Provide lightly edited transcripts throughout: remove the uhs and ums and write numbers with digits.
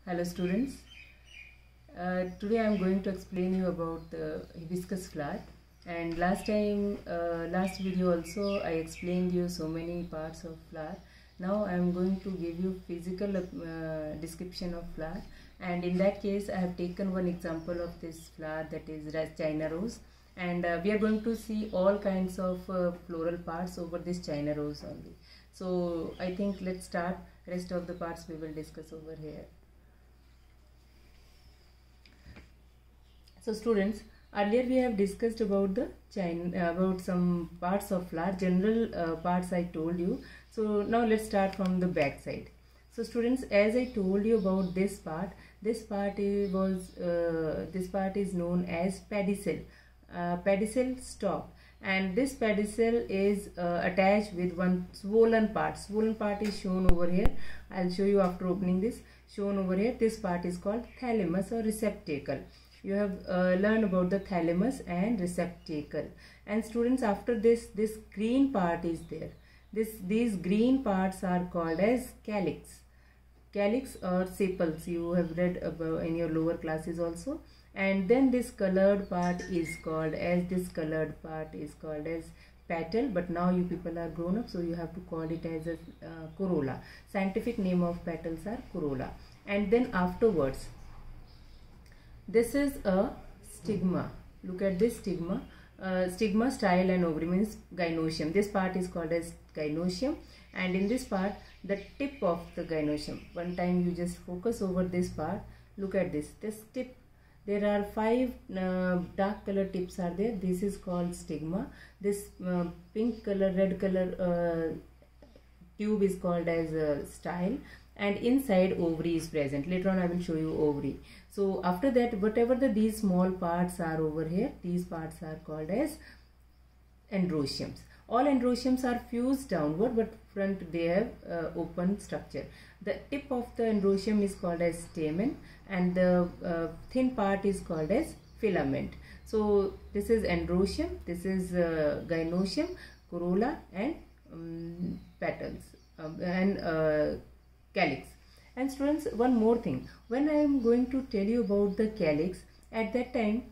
Hello students. Today I am going to explain you about the hibiscus flower. And last video also I explained you so many parts of flower. Now I am going to give you physical description of flower. And in that case I have taken one example of this flower, that is China rose. And we are going to see all kinds of floral parts over this China rose only. So I think let's start. Rest of the parts we will discuss over here. So students, earlier we have discussed about the about some parts of flower, general parts I told you. So now let's start from the back side. So students, as I told you about this part is known as pedicel, pedicel stalk, and this pedicel is attached with one swollen part. Swollen part is shown over here. I'll show you after opening this. Shown over here, this part is called thalamus or receptacle. You have learned about the thalamus and receptacle. And students, after this green part is there. These green parts are called as calyx. Calyx or sepals, you have read about in your lower classes also. And then this colored part is called as petal, but now you people are grown up, so you have to call it as a corolla. Scientific name of petals are corolla. And then afterwards, this is a stigma. Look at this stigma. Stigma, style and ovary means gynoecium. This part is called as gynoecium, and in this part the tip of the gynoecium. One time you just focus over this part. Look at this tip. There are 5 dark color tips are there. This is called stigma. This pink color, red color tube is called as style, and inside ovary is present. Later on I will show you ovary. So after that, whatever these small parts are over here, these parts are called as androeciums. All androeciums are fused downward, but front they have open structure. The tip of the androecium is called as stamen, and the thin part is called as filament. So this is androecium, this is gynoecium, corolla, and petals and calyx. And students, one more thing, when I am going to tell you about the calyx, at that time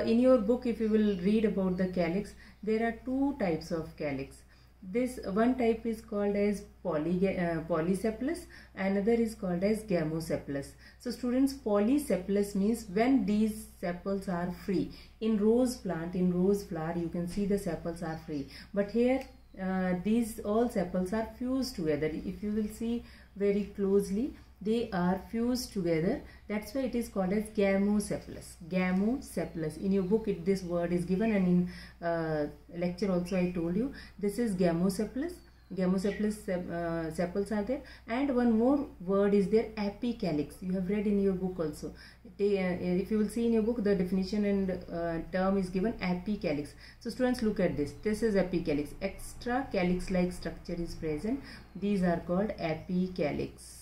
in your book, if you will read about the calyx, there are 2 types of calyx. This one type is called as polysepalous, another is called as gamosepalous. So students, polysepalous means when these sepals are free. In rose plant, in rose flower, you can see the sepals are free, but here these all sepals are fused together. If you will see very closely, they are fused together. That's why it is called as gamosepalous. Gamosepalous. In your book, this word is given, and in lecture also I told you this is gamosepalous. Gamosepalous sepals are there, and one more word is there, apicalyx. You have read in your book also. If you will see in your book, the definition and term is given apicalyx. So students, look at this. This is apicalyx. Extra calyx-like structure is present. These are called apicalyx.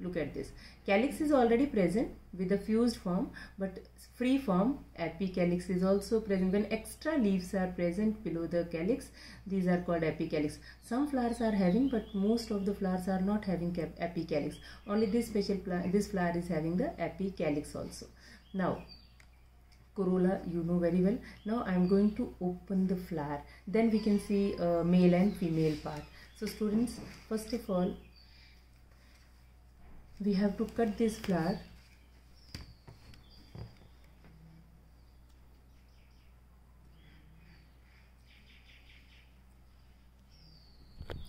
Look at this. Calyx is already present with the fused form, but free form apicalyx is also present. When extra leaves are present below the calyx, these are called apicalyx. Some flowers are having, but most of the flowers are not having apicalyx. Only this this flower is having the apicalyx also. Now, corolla you know very well. Now I am going to open the flower. Then we can see male and female part. So students, first of all, we have to cut this flower.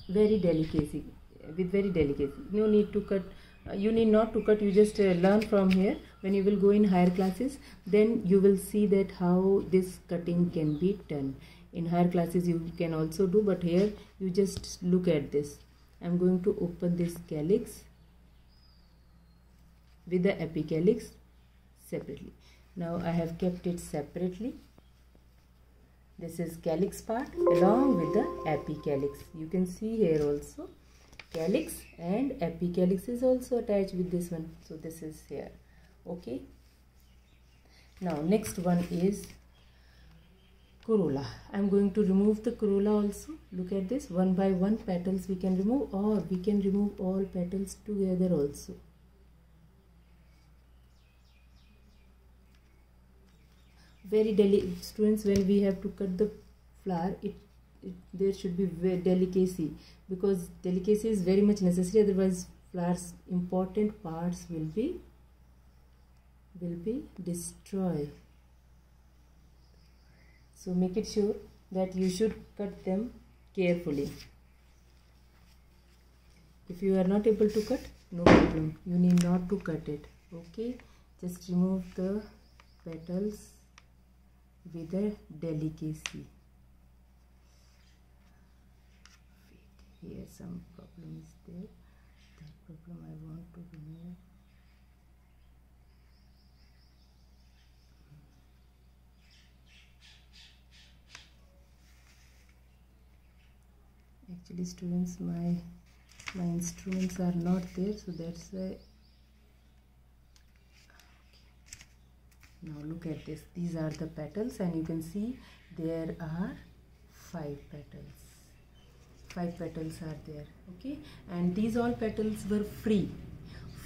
Very delicacy, with very delicacy. No need to cut. You need not to cut. You just learn from here. When you will go in higher classes, then you will see that how this cutting can be done. In higher classes you can also do, but here you just look at this. I am going to open this calyx with the apicalyx separately. Now I have kept it separately. This is calyx part along with the apicalyx. You can see here also calyx and apicalyx is also attached with this one. So this is here. Okay. Now next one is corolla. I am going to remove the corolla also. Look at this. One by one petals we can remove, or we can remove all petals together also. very delicate. Students, when we have to cut the flower, there should be very delicacy, because delicacy is very much necessary, otherwise flower's important parts will be destroyed. So make it sure that you should cut them carefully. If you are not able to cut, no problem, you need not to cut it. Okay, just remove the petals with a delicacy. Wait, here some problem is there. That problem I want to remove. Actually, students, my instruments are not there, so that's why. Now look at this. These are the petals, and you can see there are 5 petals. 5 petals are there. Okay, and these all petals were free.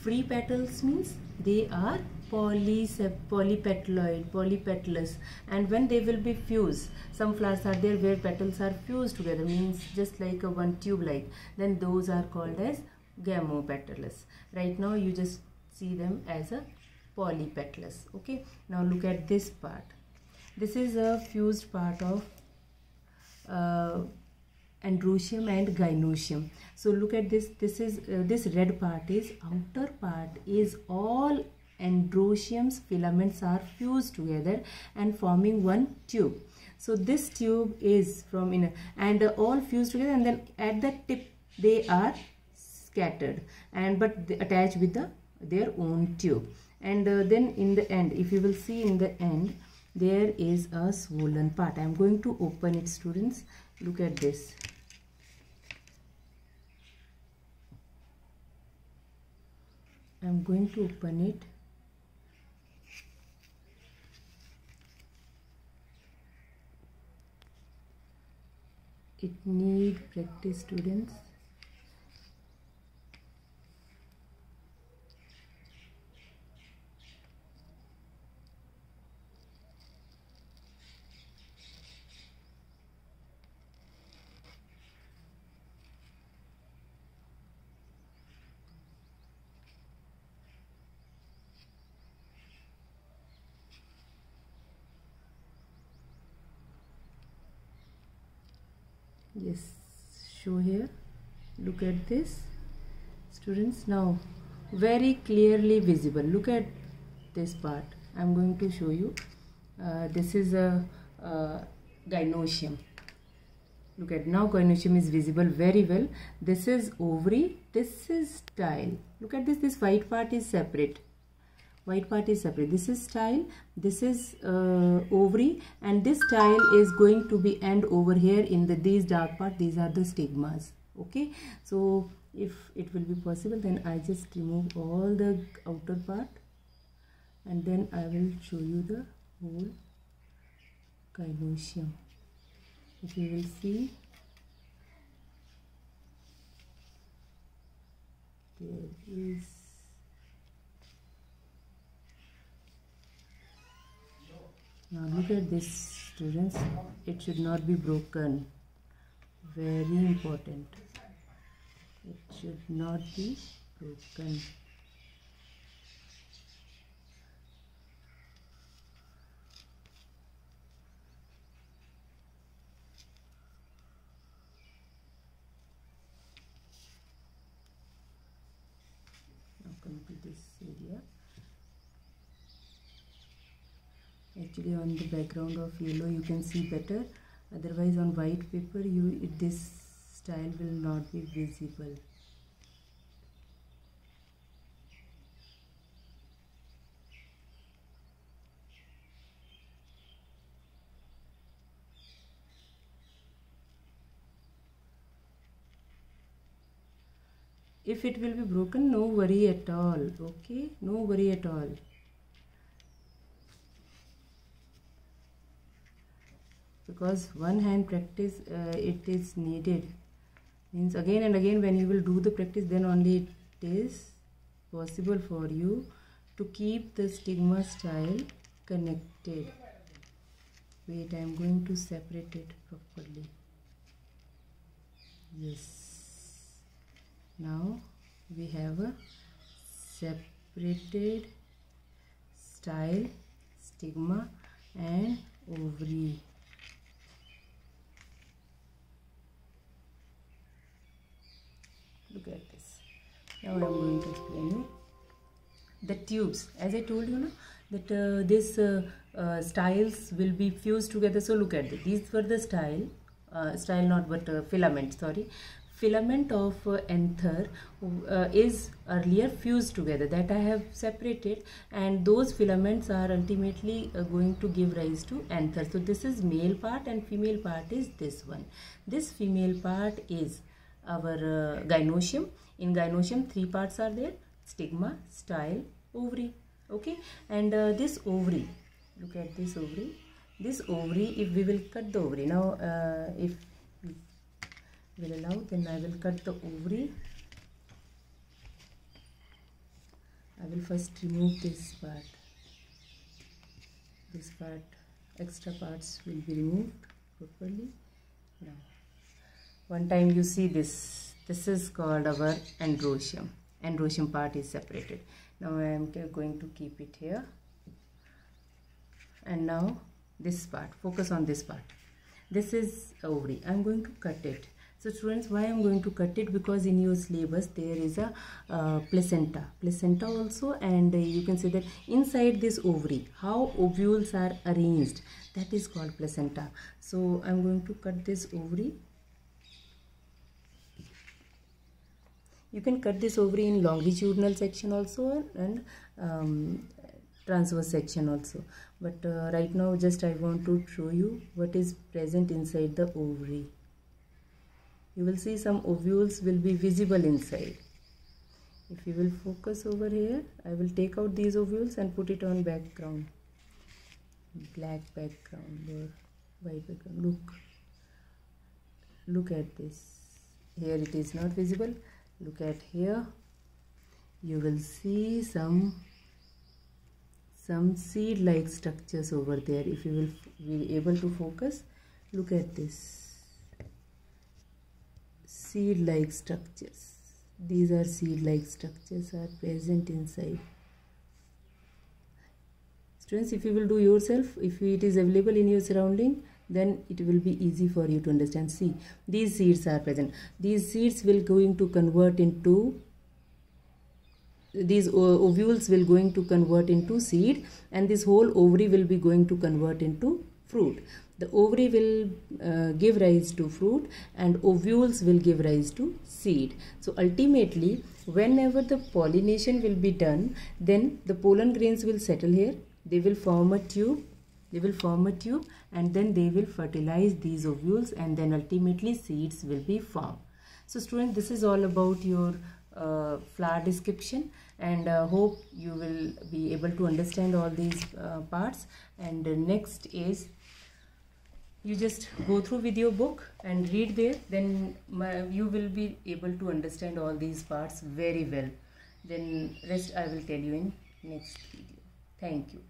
Free petals means they are polypetaloid, polypetalous, and when they will be fused, some flowers are there where petals are fused together, means just like a one tube like, then those are called as gamopetalous. Right now you just see them as a polypetalous. Okay, now look at this part. This is a fused part of androecium and gynoecium. So look at this. This is this red part is, outer part is all androecium's filaments are fused together and forming one tube. So this tube is from inner and all fused together, and then at the tip they are scattered and but they attach with their own tube. And then in the end, if you will see in the end, there is a swollen part. I am going to open it, students. Look at this. I am going to open it. It needs practice, students. Yes, show here. Look at this, students. Now very clearly visible. Look at this part. I'm going to show you. This is a gynoecium. Look at, now gynoecium is visible very well. This is ovary, this is style. Look at this. This white part is separate. White part is separate. This is style, this is ovary, and this style is going to be end over here in these dark part. These are the stigmas. Okay, so if it will be possible, then I just remove all the outer part and then I will show you the whole gynoecium. If you will see, there is now look at this, students. It should not be broken. Very important. It should not be broken. Now come to this area. Actually on the background of yellow you can see better, otherwise on white paper this style will not be visible. If it will be broken, no worry at all. Okay, no worry at all. Because one hand practice it is needed. Means again and again when you will do the practice, then only it is possible for you to keep the stigma style connected. Wait, I am going to separate it properly. Yes. Now we have a separated style, stigma and ovary. Look at this. Now I am going to explain you the tubes. As I told you, that this styles will be fused together. So look at this. These were the filament. Sorry, filament of anther is earlier fused together. That I have separated, and those filaments are ultimately going to give rise to anther. So this is male part, and female part is this one. This female part is our gynoecium. In gynoecium, 3 parts are there: stigma, style, ovary. Okay, and this ovary, look at this ovary. This ovary, if we will cut the ovary now, if will allow, then I will cut the ovary. I will first remove this part. This part, extra parts will be removed properly. Now, one time you see this is called our androecium. Androecium part is separated. Now I am going to keep it here. And now this part, focus on this part. This is ovary. I am going to cut it. So students, why I am going to cut it? Because in your syllabus there is a placenta also, and you can say that inside this ovary, how ovules are arranged, that is called placenta. So I am going to cut this ovary. You can cut this ovary in longitudinal section also and transverse section also. But right now just I want to show you what is present inside the ovary. You will see some ovules will be visible inside. If you will focus over here, I will take out these ovules and put it on background. Black background or white background. Look at this. Here it is not visible. Look at here. You will see some seed-like structures over there. If you will be able to focus, look at this. Seed-like structures. These are seed-like structures are present inside. Students, if you will do yourself, if it is available in your surrounding, then it will be easy for you to understand. See, these seeds are present. These seeds will going to convert into, these ovules will going to convert into seed, and this whole ovary will be going to convert into fruit. The ovary will give rise to fruit, and ovules will give rise to seed. So ultimately, whenever the pollination will be done, then the pollen grains will settle here. They will form a tube. And then they will fertilize these ovules, and then ultimately seeds will be formed. So students, this is all about your flower description, and hope you will be able to understand all these parts. And next is, you just go through with your book and read there, then you will be able to understand all these parts very well. Then rest I will tell you in next video. Thank you.